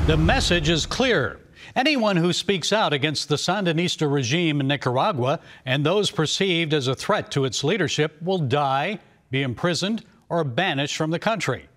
The message is clear. Anyone who speaks out against the Sandinista regime in Nicaragua and those perceived as a threat to its leadership will die, be imprisoned, or banished from the country.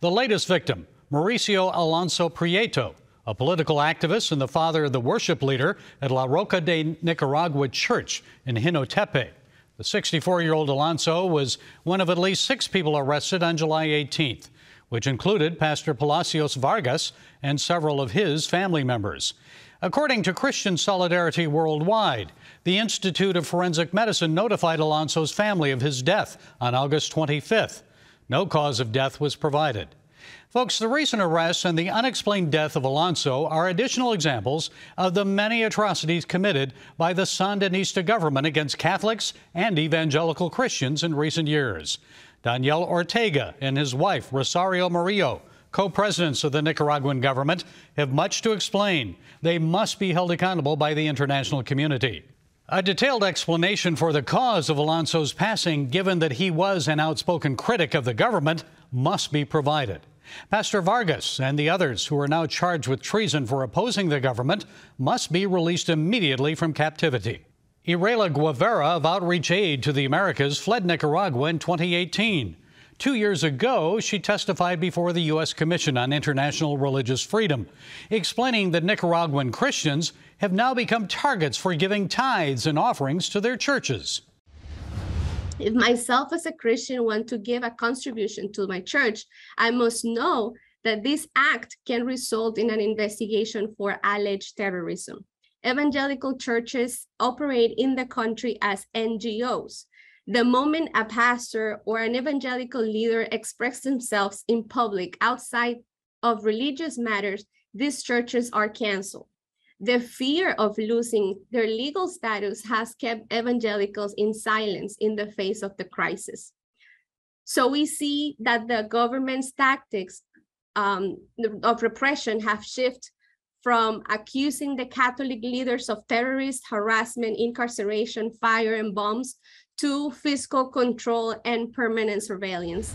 The latest victim, Mauricio Alonso Prieto, a political activist and the father of the worship leader at La Roca de Nicaragua Church in Jinotepe. The 64-year-old Alonso was one of at least 6 people arrested on July 18th. Which included Pastor Palacios Vargas and several of his family members. According to Christian Solidarity Worldwide, the Institute of Forensic Medicine notified Alonso's family of his death on August 25th. No cause of death was provided. Folks, the recent arrests and the unexplained death of Alonso are additional examples of the many atrocities committed by the Sandinista government against Catholics and evangelical Christians in recent years. Daniel Ortega and his wife, Rosario Murillo, co-presidents of the Nicaraguan government, have much to explain. They must be held accountable by the international community. A detailed explanation for the cause of Alonso's passing, given that he was an outspoken critic of the government, must be provided. Pastor Vargas and the others who are now charged with treason for opposing the government must be released immediately from captivity. Irela Guevara of Outreach Aid to the Americas fled Nicaragua in 2018. 2 years ago, she testified before the U.S. Commission on International Religious Freedom, explaining that Nicaraguan Christians have now become targets for giving tithes and offerings to their churches. If myself as a Christian want to give a contribution to my church, I must know that this act can result in an investigation for alleged terrorism. Evangelical churches operate in the country as NGOs. The moment a pastor or an evangelical leader expresses themselves in public outside of religious matters, these churches are canceled. The fear of losing their legal status has kept evangelicals in silence in the face of the crisis. So we see that the government's tactics of repression have shifted from accusing the Catholic leaders of terrorist harassment, incarceration, fire, and bombs to fiscal control and permanent surveillance.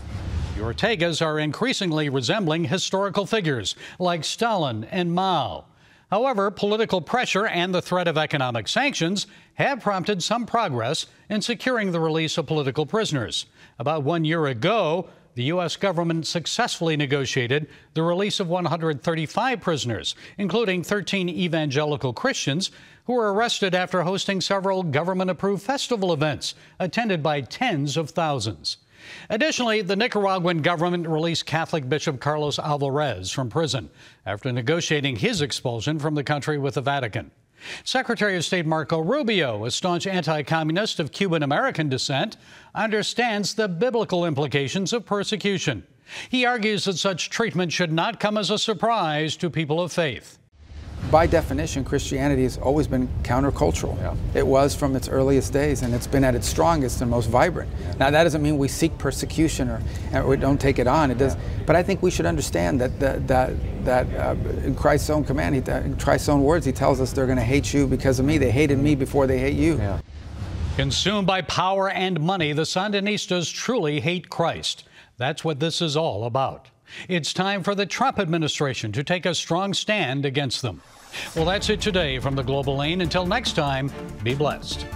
The Ortegas are increasingly resembling historical figures like Stalin and Mao. However, political pressure and the threat of economic sanctions have prompted some progress in securing the release of political prisoners. About 1 year ago, the U.S. government successfully negotiated the release of 135 prisoners, including 13 evangelical Christians who were arrested after hosting several government-approved festival events attended by tens of thousands. Additionally, the Nicaraguan government released Catholic Bishop Carlos Alvarez from prison after negotiating his expulsion from the country with the Vatican. Secretary of State Marco Rubio, a staunch anti-communist of Cuban-American descent, understands the biblical implications of persecution. He argues that such treatment should not come as a surprise to people of faith. By definition, Christianity has always been countercultural. Yeah. It was from its earliest days, and it's been at its strongest and most vibrant. Now, that doesn't mean we seek persecution or we don't take it on. It does, but I think we should understand that in Christ's own command, in Christ's own words, he tells us they're going to hate you because of me. They hated me before they hate you. Yeah. Consumed by power and money, the Sandinistas truly hate Christ. That's what this is all about. It's time for the Trump administration to take a strong stand against them. Well, that's it today from the Global Lane. Until next time, be blessed.